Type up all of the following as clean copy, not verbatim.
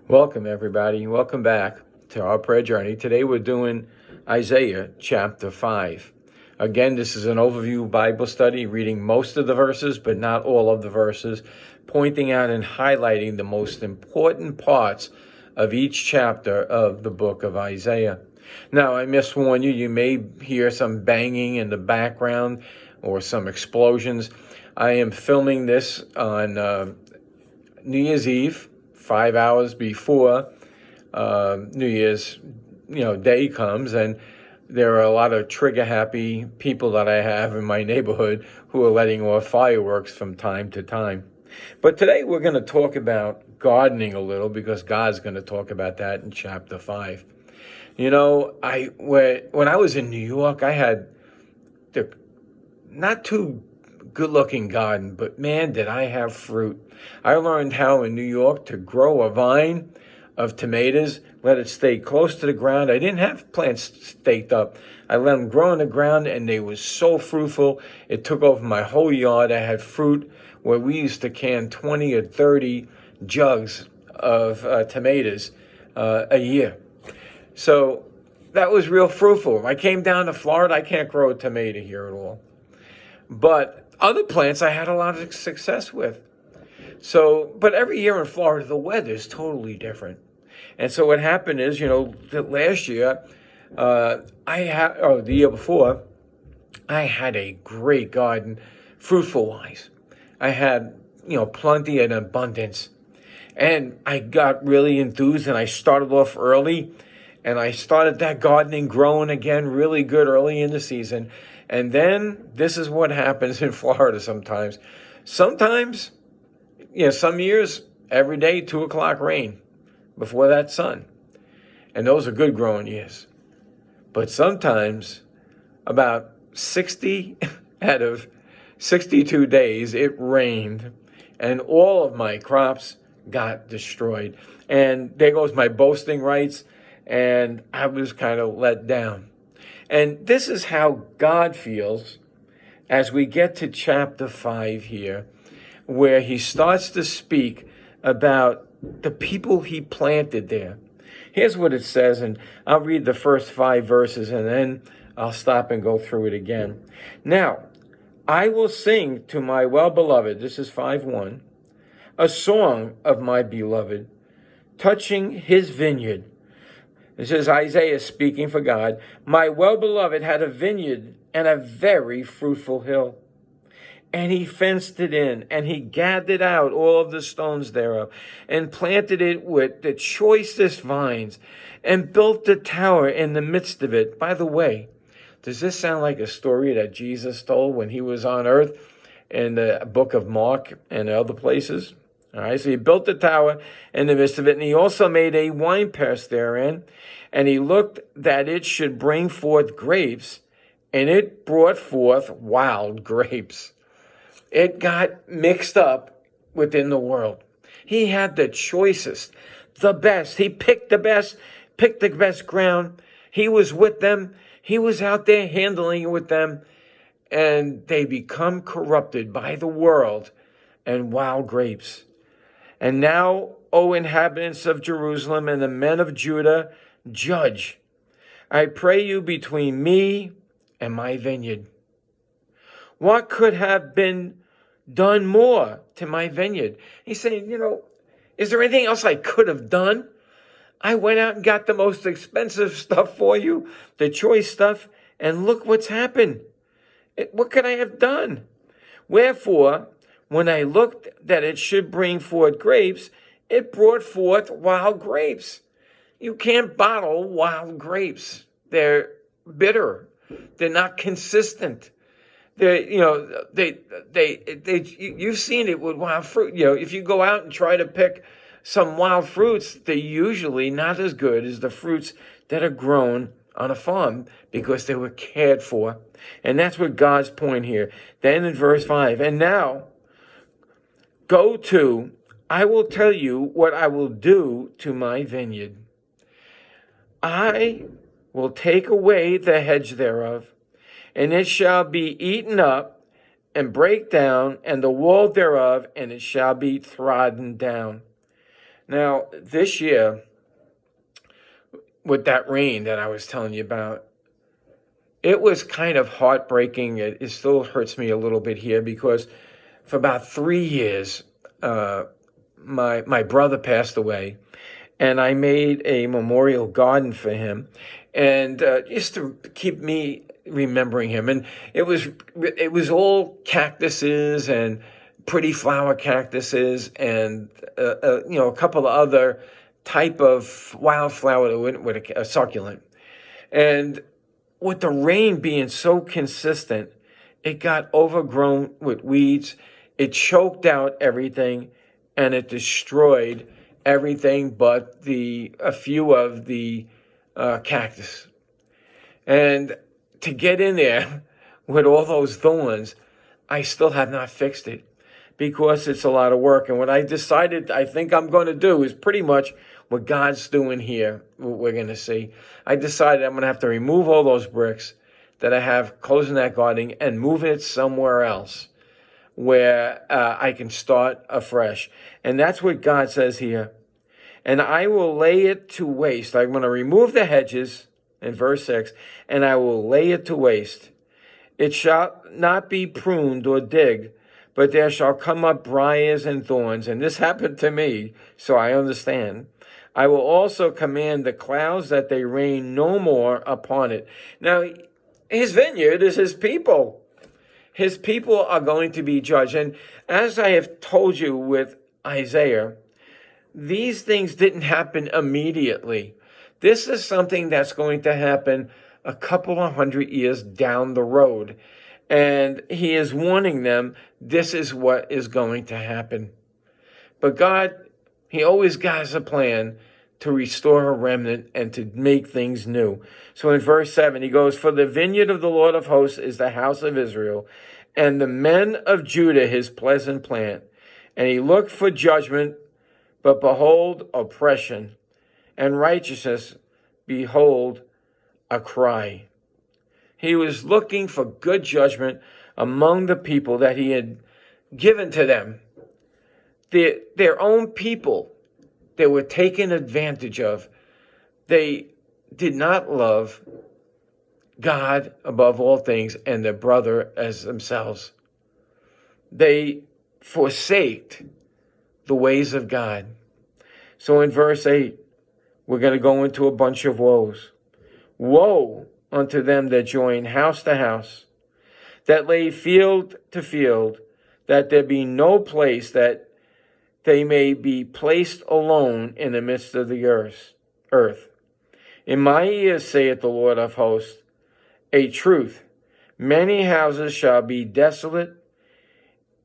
Welcome, everybody. Welcome back to our prayer journey. Today we're doing Isaiah chapter 5. Again, this is an overview Bible study, reading most of the verses, but not all of the verses, pointing out and highlighting the most important parts of each chapter of the book of Isaiah. Now, I must warn you, you may hear some banging in the background or some explosions. I am filming this on New Year's Eve, 5 hours before New Year's, day comes, and there are a lot of trigger-happy people that I have in my neighborhood who are letting off fireworks from time to time. But today we're going to talk about gardening a little, because God's going to talk about that in chapter 5. When I was in New York, I had the not too good-looking garden, but man, did I have fruit. I learned how in New York to grow a vine of tomatoes, let it stay close to the ground. I didn't have plants staked up. I let them grow in the ground, and they were so fruitful. It took over my whole yard. I had fruit where we used to can 20 or 30 jugs of tomatoes a year. So that was real fruitful. If I came down to Florida, I can't grow a tomato here at all. But other plants I had a lot of success with. But every year in Florida, the weather is totally different. And so what happened is, that last year, the year before, I had a great garden, fruitful-wise. I had, plenty and abundance. And I got really enthused, and I started off early, and I started that gardening growing again really good early in the season. And then this is what happens in Florida sometimes. Sometimes, some years, every day, 2 o'clock rain. Before that, sun. And those are good growing years. But sometimes, about 60 out of 62 days, it rained. And all of my crops got destroyed. And there goes my boasting rights. And I was kind of let down. And this is how God feels as we get to chapter 5 here, where he starts to speak about the people he planted there. Here's what it says, and I'll read the first 5 verses, and then I'll stop and go through it again. Now, I will sing to my well-beloved, this is 5:1, a song of my beloved, touching his vineyard. This is Isaiah speaking for God. My well-beloved had a vineyard and a very fruitful hill. And he fenced it in, and he gathered out all of the stones thereof, and planted it with the choicest vines, and built a tower in the midst of it. By the way, does this sound like a story that Jesus told when he was on earth in the book of Mark and other places? All right, so he built the tower in the midst of it, and he also made a winepress therein, and he looked that it should bring forth grapes, and it brought forth wild grapes. It got mixed up within the world. He had the choicest, the best. He picked the best ground. He was with them. He was out there handling it with them, and they become corrupted by the world and wild grapes. And now, O inhabitants of Jerusalem and the men of Judah, judge. I pray you between me and my vineyard. What could have been done more to my vineyard? He's saying, is there anything else I could have done? I went out and got the most expensive stuff for you, the choice stuff, and look what's happened. What could I have done? Wherefore, when I looked that it should bring forth grapes, it brought forth wild grapes. You can't bottle wild grapes. They're bitter. They're not consistent. You've seen it with wild fruit. If you go out and try to pick some wild fruits, they're usually not as good as the fruits that are grown on a farm because they were cared for. And that's what God's point here. Then in verse 5, and now, I will tell you what I will do to my vineyard. I will take away the hedge thereof, and it shall be eaten up and break down, and the wall thereof, and it shall be trodden down. Now, this year, with that rain that I was telling you about, it was kind of heartbreaking. It still hurts me a little bit here because for about 3 years, my brother passed away, and I made a memorial garden for him, and just to keep me remembering him. And it was all cactuses and pretty flower cactuses, and a couple of other type of wildflower that went with a succulent. And with the rain being so consistent, it got overgrown with weeds. It choked out everything, and it destroyed everything but a few of the cactus. And to get in there with all those thorns, I still have not fixed it because it's a lot of work. And what I decided I think I'm going to do is pretty much what God's doing here, what we're going to see. I decided I'm going to have to remove all those bricks that I have closing that garden and move it somewhere else where I can start afresh. And that's what God says here. And I will lay it to waste. I'm going to remove the hedges in verse 6, and I will lay it to waste. It shall not be pruned or digged, but there shall come up briars and thorns. And this happened to me, so I understand. I will also command the clouds that they rain no more upon it. Now, his vineyard is his people. His people are going to be judged. And as I have told you with Isaiah, these things didn't happen immediately. This is something that's going to happen a couple of 100 years down the road. And he is warning them, this is what is going to happen. But God, he always has a plan to restore a remnant and to make things new. So in verse 7, he goes, for the vineyard of the Lord of hosts is the house of Israel, and the men of Judah his pleasant plant. And he looked for judgment, but behold, oppression, and righteousness, behold, a cry. He was looking for good judgment among the people that he had given to them. Their own people they were taken advantage of. They did not love God above all things and their brother as themselves. They forsaked the ways of God. So in verse 8, we're going to go into a bunch of woes. Woe unto them that join house to house, that lay field to field, that there be no place that they may be placed alone in the midst of the earth. In my ears, saith the Lord of hosts, a truth. Many houses shall be desolate,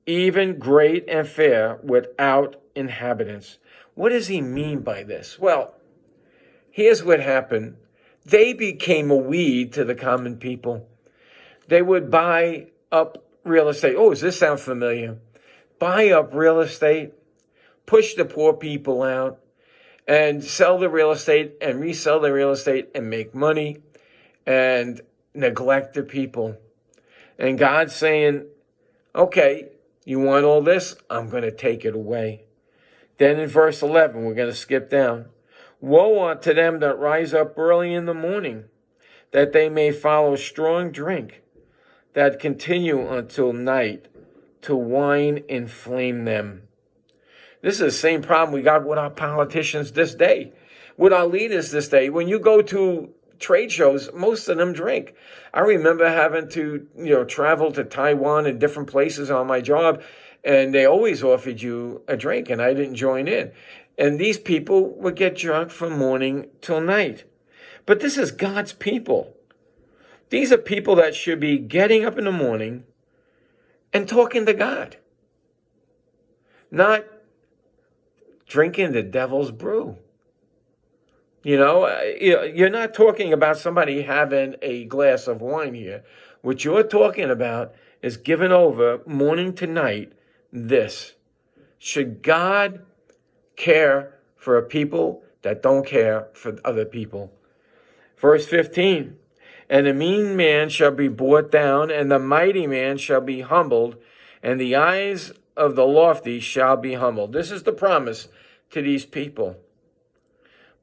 even great and fair, without inhabitants. What does he mean by this? Well, here's what happened. They became a weed to the common people. They would buy up real estate. Oh, does this sound familiar? Buy up real estate, push the poor people out, and sell the real estate and resell the real estate and make money and neglect the people. And God's saying, okay, you want all this? I'm going to take it away. Then in verse 11, we're going to skip down. Woe unto them that rise up early in the morning, that they may follow strong drink, that continue until night, to wine inflame them. This is the same problem we got with our politicians this day, with our leaders this day. When you go to trade shows, most of them drink. I remember having to, travel to Taiwan and different places on my job, and they always offered you a drink, and I didn't join in. And these people would get drunk from morning till night. But this is God's people. These are people that should be getting up in the morning and talking to God, not drinking the devil's brew. You're not talking about somebody having a glass of wine here. What you're talking about is giving over morning to night this. Should God care for a people that don't care for other people? Verse 15, and the mean man shall be brought down, and the mighty man shall be humbled, and the eyes of the lofty shall be humbled. This is the promise to these people.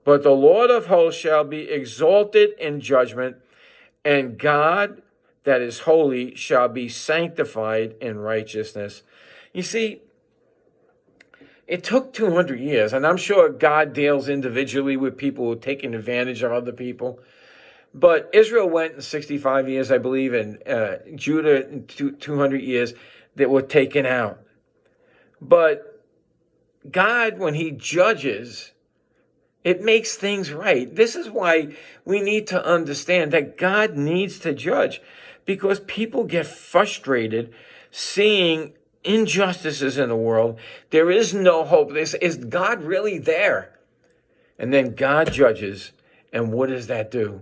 But the Lord of hosts shall be exalted in judgment, and God that is holy shall be sanctified in righteousness. You see, it took 200 years, and I'm sure God deals individually with people who are taking advantage of other people. But Israel went in 65 years, I believe, and Judah in 200 years that were taken out. But God, when he judges, it makes things right. This is why we need to understand that God needs to judge, because people get frustrated seeing injustices in the world. There is no hope. Is God really there? And then God judges, and what does that do?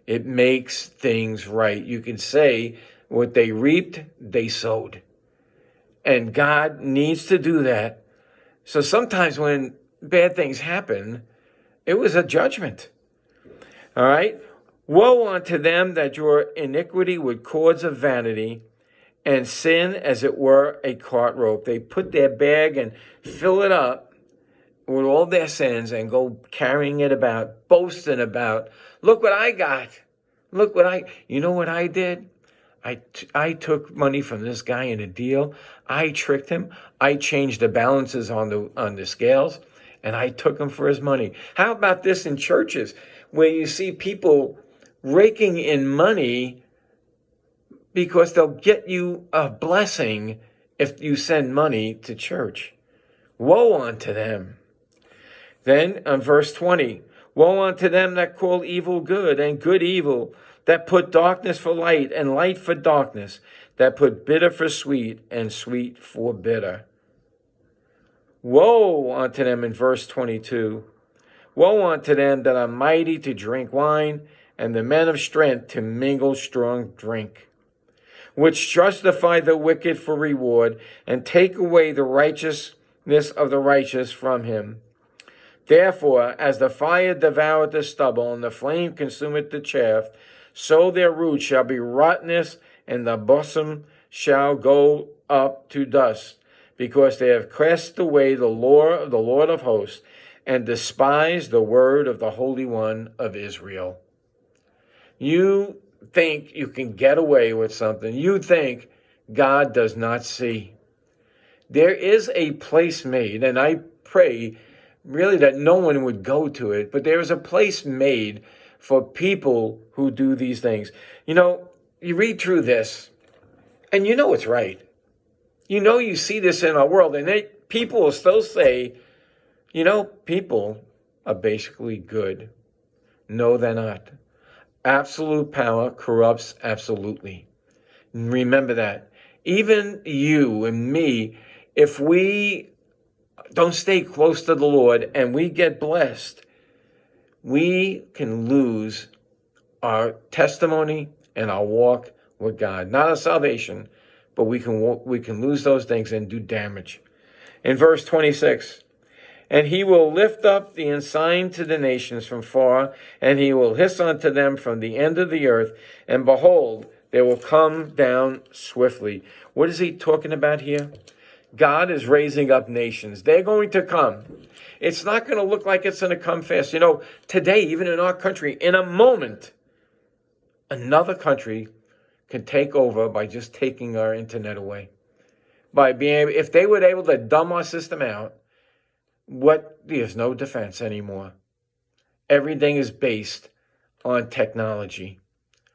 It makes things right. You can say what they reaped, they sowed. And God needs to do that. So sometimes when bad things happen, it was a judgment. All right? Woe unto them that draw iniquity with cords of vanity, and sin as it were a cart rope. They put their bag and fill it up with all their sins and go carrying it about, boasting about, look what I got. You know what I did? I took money from this guy in a deal. I tricked him. I changed the balances on the scales, and I took him for his money. How about this in churches where you see people raking in money because they'll get you a blessing if you send money to church? Woe unto them. Then on verse 20, woe unto them that call evil good and good evil, that put darkness for light and light for darkness, that put bitter for sweet and sweet for bitter. Woe unto them in verse 22. Woe unto them that are mighty to drink wine, and the men of strength to mingle strong drink, which justify the wicked for reward, and take away the righteousness of the righteous from him. Therefore, as the fire devoureth the stubble, and the flame consumeth the chaff, so their root shall be rottenness, and the bosom shall go up to dust, because they have cast away the law of the Lord of hosts, and despised the word of the Holy One of Israel. You think you can get away with something. You think God does not see. There is a place made, and I pray really that no one would go to it, but there is a place made for people who do these things. You know, you read through this, and you know it's right. You know you see this in our world, and people will still say, you know, people are basically good. No, they're not. Absolute power corrupts absolutely. Remember that. Even you and me, if we don't stay close to the Lord and we get blessed, we can lose our testimony and our walk with God. Not our salvation, but we can lose those things and do damage. In verse 26, and he will lift up the ensign to the nations from far, and he will hiss unto them from the end of the earth, and behold, they will come down swiftly. What is he talking about here? God is raising up nations. They're going to come. It's not going to look like it's going to come fast. You know, today, even in our country, in a moment, another country can take over by just taking our internet away. If they were able to dumb our system out, there's no defense anymore. Everything is based on technology.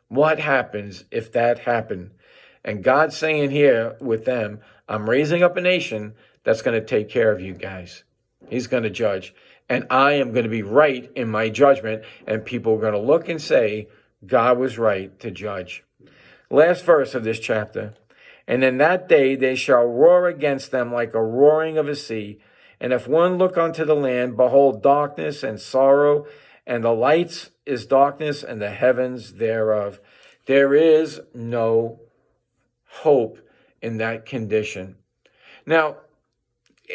What happens if that happened? And God's saying here with them, I'm raising up a nation that's going to take care of you guys. He's going to judge. And I am going to be right in my judgment. And people are going to look and say, God was right to judge. Last verse of this chapter. And in that day they shall roar against them like a roaring of a sea. And if one look unto the land, behold darkness and sorrow, and the lights is darkness, and the heavens thereof. There is no hope in that condition. Now,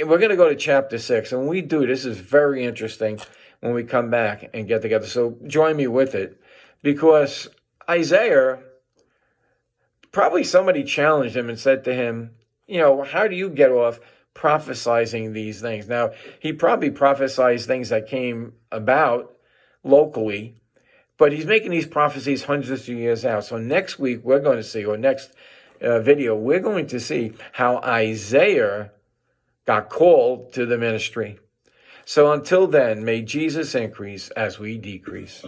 we're going to go to chapter 6, and when we do, this is very interesting when we come back and get together. So join me with it, because Isaiah, probably somebody challenged him and said to him, you know, how do you get off prophesizing these things. Now, he probably prophesied things that came about locally, but he's making these prophecies hundreds of years out. So next week, we're going to see, or next video, we're going to see how Isaiah got called to the ministry. So until then, may Jesus increase as we decrease.